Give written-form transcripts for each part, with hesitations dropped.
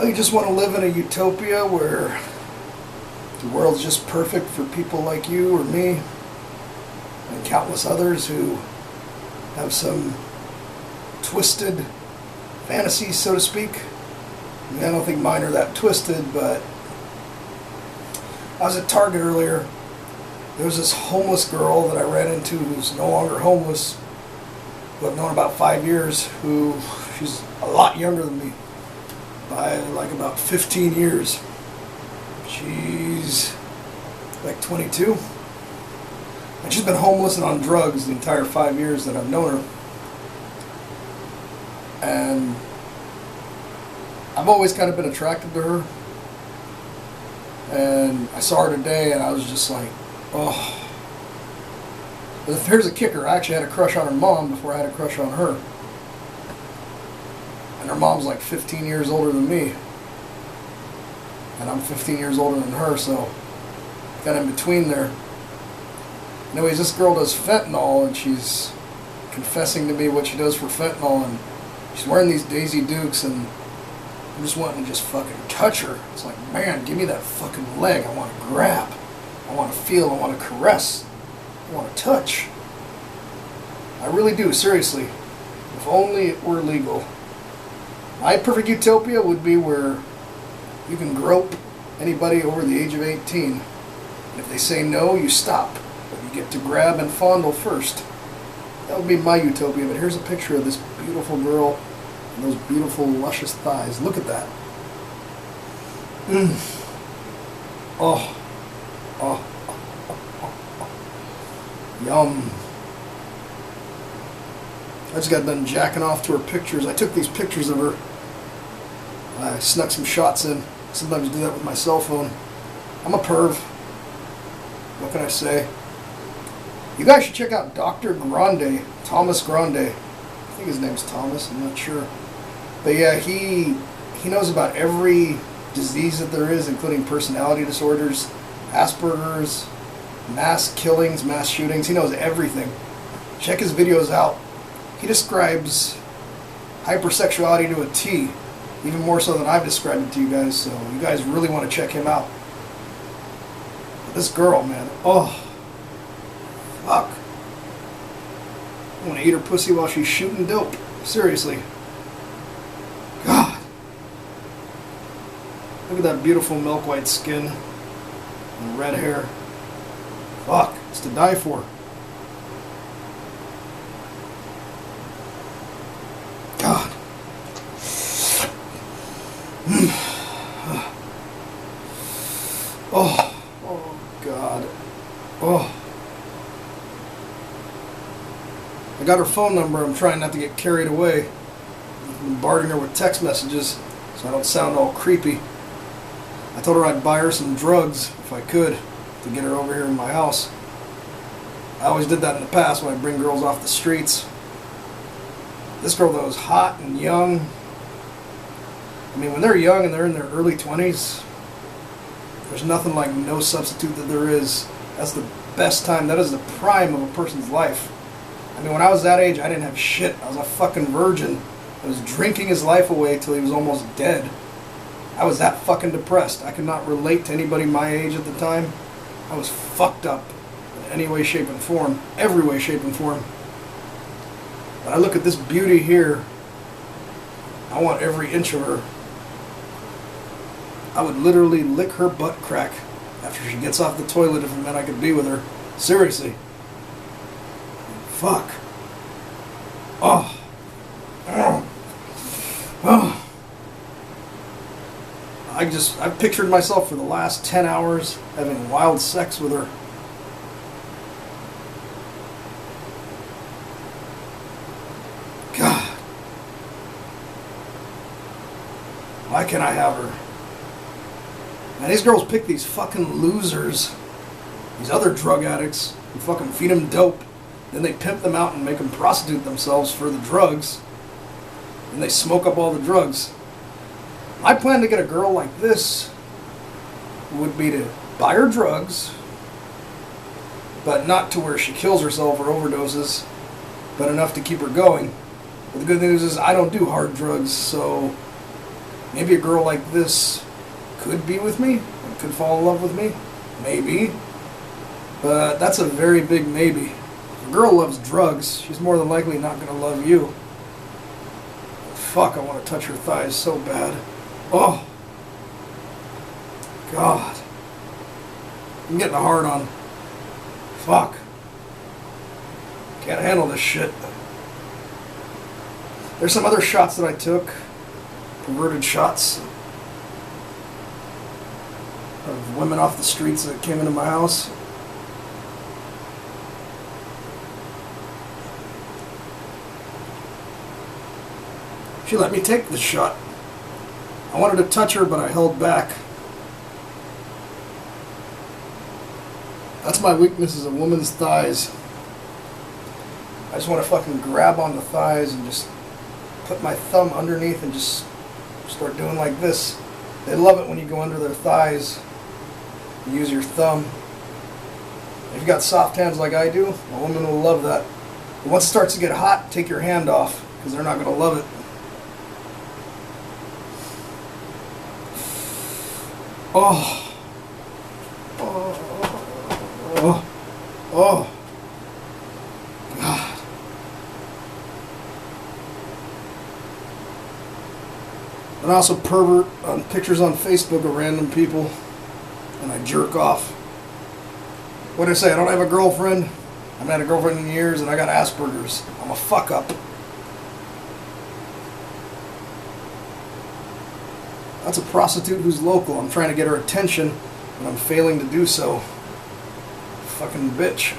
You just want to live in a utopia where the world's just perfect for people like you or me and countless others who have some twisted fantasies, so to speak. I mean, I don't think mine are that twisted, but I was at Target earlier. There was this homeless girl that I ran into who's no longer homeless, who I've known about 5 years, who she's a lot younger than me by like about 15 years. She's like 22. And she's been homeless and on drugs the entire 5 years that I've known her. And I've always kind of been attracted to her. And I saw her today and I was just like, oh. But here's a kicker. I actually had a crush on her mom before I had a crush on her. And her mom's like 15 years older than me. And I'm 15 years older than her, so kind of in between there. Anyways, this girl does fentanyl, and she's confessing to me what she does for fentanyl, and she's wearing these Daisy Dukes, and I'm just wanting to just fucking touch her. It's like, man, give me that fucking leg. I want to grab. I want to feel. I want to caress. I want to touch. I really do, seriously. If only it were legal. My perfect utopia would be where you can grope anybody over the age of 18. And if they say no, you stop. But you get to grab and fondle first. That would be my utopia. But here's a picture of this beautiful girl and those beautiful, luscious thighs. Look at that. Oh. Oh. Yum. I just got done jacking off to her pictures. I took these pictures of her. I snuck some shots in. Sometimes do that with my cell phone. I'm a perv. What can I say? You guys should check out Dr. Grande, Thomas Grande. I think his name's Thomas, I'm not sure. But yeah, he knows about every disease that there is, including personality disorders, Asperger's, mass killings, mass shootings. He knows everything. Check his videos out. He describes hypersexuality to a T, even more so than I've described it to you guys, so you guys really want to check him out. But this girl, man, oh, fuck. I want to eat her pussy while she's shooting dope. Seriously. God. Look at that beautiful milk white skin and red hair. Fuck, it's to die for. God. Oh, oh God. Oh. I got her phone number. I'm trying not to get carried away. I'm bombarding her with text messages so I don't sound all creepy. I told her I'd buy her some drugs if I could to get her over here in my house. I always did that in the past when I bring girls off the streets. This girl, though, is hot and young. I mean, when they're young and they're in their early 20s, there's nothing like no substitute that there is. That's the best time. That is the prime of a person's life. I mean, when I was that age, I didn't have shit. I was a fucking virgin. I was drinking his life away till he was almost dead. I was that fucking depressed. I could not relate to anybody my age at the time. I was fucked up in any way, shape, and form. Every way, shape, and form. But I look at this beauty here. I want every inch of her. I would literally lick her butt crack after she gets off the toilet if it meant I could be with her. Seriously. Fuck. Oh. Oh. Oh. I've pictured myself for the last 10 hours having wild sex with her. God. Why can't I have her? Man, these girls pick these fucking losers, these other drug addicts, and fucking feed them dope. Then they pimp them out and make them prostitute themselves for the drugs. And they smoke up all the drugs. My plan to get a girl like this would be to buy her drugs, but not to where she kills herself or overdoses, but enough to keep her going. But the good news is I don't do hard drugs, so Maybe a girl like this could be with me, and could fall in love with me. Maybe. But that's a very big maybe. If a girl loves drugs, she's more than likely not going to love you. Fuck, I want to touch her thighs so bad. Oh. God. I'm getting a hard on. Fuck. Can't handle this shit. There's some other shots that I took. Perverted shots. Of women off the streets that came into my house. She let me take the shot. I wanted to touch her, but I held back. That's my weakness, is a woman's thighs. I just want to fucking grab on the thighs and just put my thumb underneath and just start doing like this. They love it when you go under their thighs. You use your thumb. If you've got soft hands like I do, a woman will love that. But once it starts to get hot, take your hand off, because they're not going to love it. Oh. Oh. Oh. God. And I also pervert on pictures on Facebook of random people, and I jerk off. What did I say? I don't have a girlfriend. I haven't had a girlfriend in years, and I got Asperger's. I'm a fuck up. That's a prostitute who's local. I'm trying to get her attention, and I'm failing to do so. Fucking bitch.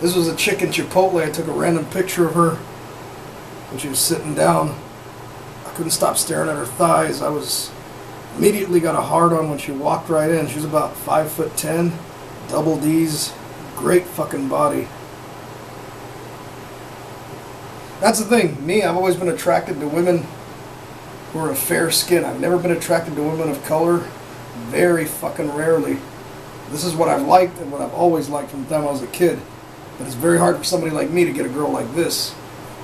This was a chick in Chipotle. I took a random picture of her when she was sitting down. I couldn't stop staring at her thighs. I was immediately got a hard on when she walked right in. She was about 5'10", double D's, great fucking body. That's the thing. Me, I've always been attracted to women who are of fair skin. I've never been attracted to women of color. Very fucking rarely. This is what I've liked and what I've always liked from the time I was a kid. But it's very hard for somebody like me to get a girl like this.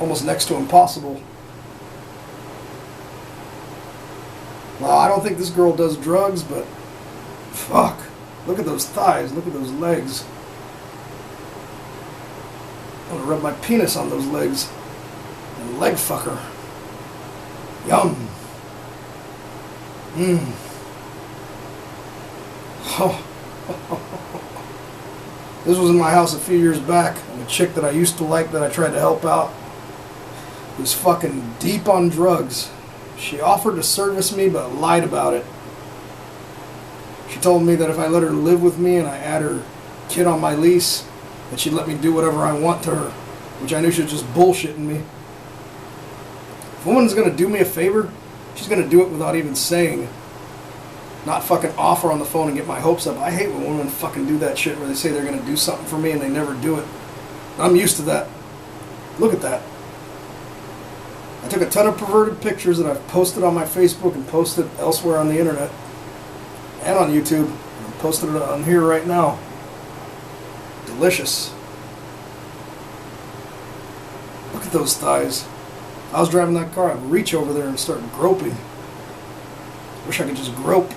Almost next to impossible. Well, I don't think this girl does drugs, but fuck. Look at those thighs. Look at those legs. I want to rub my penis on those legs. And leg fucker. Yum. Mmm. Oh. This was in my house a few years back, and a chick that I used to like that I tried to help out was fucking deep on drugs. She offered to service me, but lied about it. She told me that if I let her live with me and I add her kid on my lease, that she'd let me do whatever I want to her, which I knew she was just bullshitting me. If a woman's going to do me a favor, she's going to do it without even saying. Not fucking offer on the phone and get my hopes up. I hate when women fucking do that shit where they say they're going to do something for me and they never do it. I'm used to that. Look at that. I took a ton of perverted pictures that I've posted on my Facebook and posted elsewhere on the internet and on YouTube. I'm posted it on here right now. Delicious. Look at those thighs. If I was driving that car, I'd reach over there and start groping. Wish I could just grope.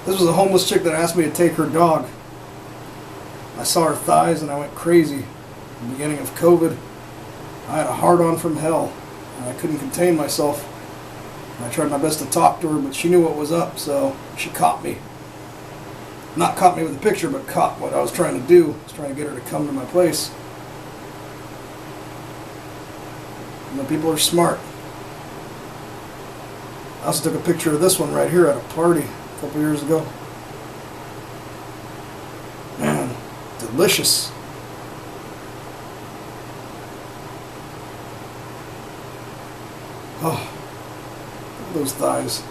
This was a homeless chick that asked me to take her dog. I saw her thighs and I went crazy. At the beginning of COVID, I had a hard-on from hell, and I couldn't contain myself. And I tried my best to talk to her, but she knew what was up, so she caught me. Not caught me with a picture, but caught what I was trying to do. I was trying to get her to come to my place. And the people are smart. I also took a picture of this one right here at a party a couple years ago. Man, delicious. Oh, look at those thighs.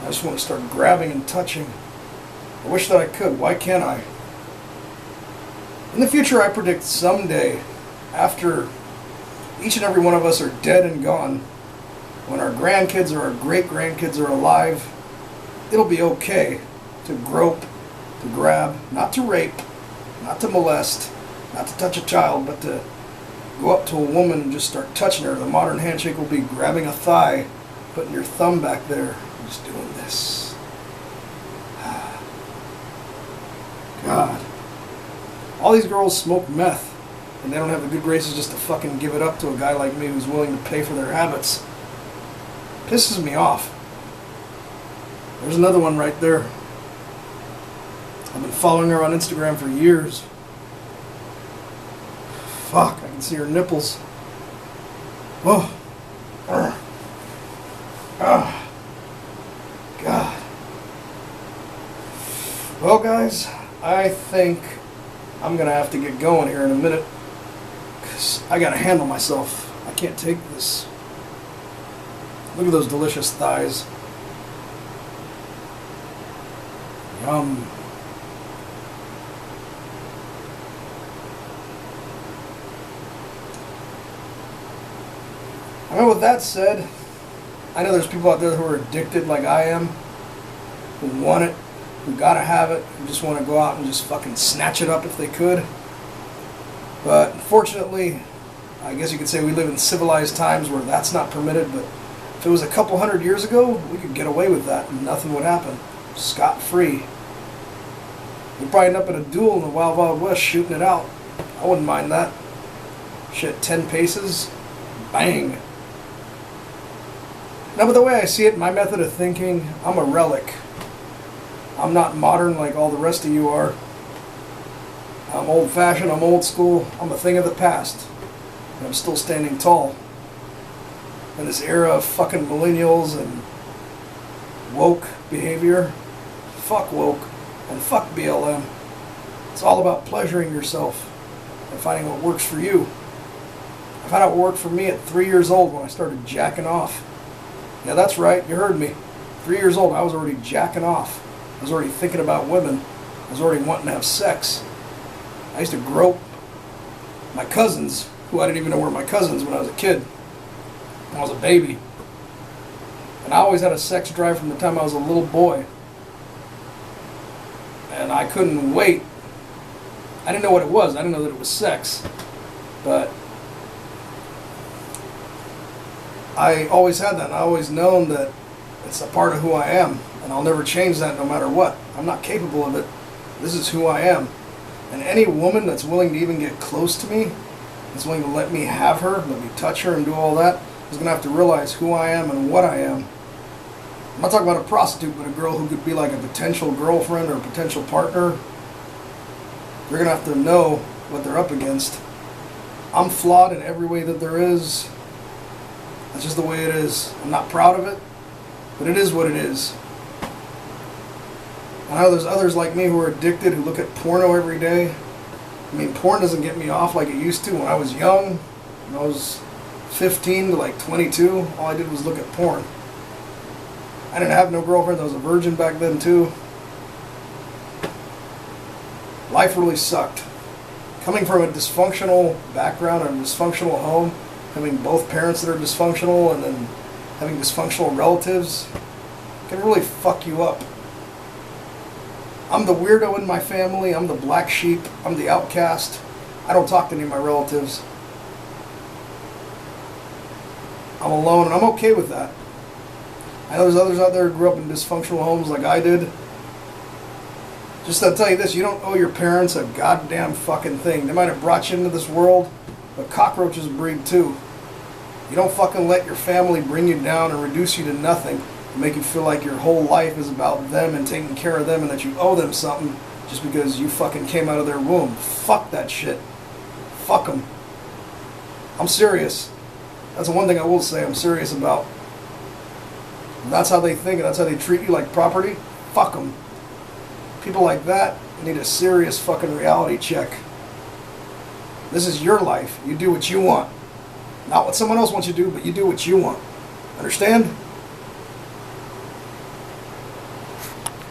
I just want to start grabbing and touching. I wish that I could. Why can't I? In the future, I predict someday, after each and every one of us are dead and gone, when our grandkids or our great-grandkids are alive, it'll be okay to grope, to grab, not to rape, not to molest, not to touch a child, but to go up to a woman and just start touching her. The modern handshake will be grabbing a thigh, putting your thumb back there, and just doing this. God. All these girls smoke meth, and they don't have the good graces just to fucking give it up to a guy like me who's willing to pay for their habits. Pisses me off. There's another one right there. I've been following her on Instagram for years. Fuck, I can see her nipples. Oh. God. Well, guys, I think I'm going to have to get going here in a minute. Because I got to handle myself. I can't take this. Look at those delicious thighs. Yum. I mean, with that said, I know there's people out there who are addicted like I am, who want it, who gotta have it, who just want to go out and just fucking snatch it up if they could. But unfortunately, I guess you could say we live in civilized times where that's not permitted, but if it was a couple hundred years ago, we could get away with that and nothing would happen. Scot-free. We'd probably end up in a duel in the Wild Wild West shooting it out. I wouldn't mind that. Shit, 10 paces, bang. Now, but the way I see it, my method of thinking, I'm a relic. I'm not modern like all the rest of you are. I'm old-fashioned, I'm old school, I'm a thing of the past. And I'm still standing tall. In this era of fucking millennials and woke behavior, fuck woke and fuck BLM. It's all about pleasuring yourself and finding what works for you. I found out what worked for me at 3 years old when I started jacking off. Yeah, that's right, you heard me. 3 years old, I was already jacking off. I was already thinking about women. I was already wanting to have sex. I used to grope my cousins, who I didn't even know were my cousins when I was a kid. When I was a baby. And I always had a sex drive from the time I was a little boy. And I couldn't wait. I didn't know what it was. I didn't know that it was sex. But I always had that. And I always known that it's a part of who I am. And I'll never change that no matter what. I'm not capable of it. This is who I am. And any woman that's willing to even get close to me, that's willing to let me have her, let me touch her and do all that, is going to have to realize who I am and what I am. I'm not talking about a prostitute, but a girl who could be like a potential girlfriend or a potential partner. They're going to have to know what they're up against. I'm flawed in every way that there is. That's just the way it is. I'm not proud of it, but it is what it is. I know there's others like me who are addicted, who look at porno every day. I mean, porn doesn't get me off like it used to. When I was young, when I was 15 to like 22, all I did was look at porn. I didn't have no girlfriend. I was a virgin back then too. Life really sucked. Coming from a dysfunctional background, a dysfunctional home, having both parents that are dysfunctional and then having dysfunctional relatives can really fuck you up. I'm the weirdo in my family. I'm the black sheep. I'm the outcast. I don't talk to any of my relatives. I'm alone, and I'm okay with that. I know there's others out there who grew up in dysfunctional homes like I did. Just to tell you this, you don't owe your parents a goddamn fucking thing. They might have brought you into this world, but cockroaches breed too. You don't fucking let your family bring you down and reduce you to nothing. Make you feel like your whole life is about them and taking care of them and that you owe them something just because you fucking came out of their womb. Fuck that shit. Fuck them. I'm serious. That's the one thing I will say I'm serious about. If that's how they think and that's how they treat you like property, fuck them. People like that need a serious fucking reality check. This is your life. You do what you want. Not what someone else wants you to do, but you do what you want. Understand?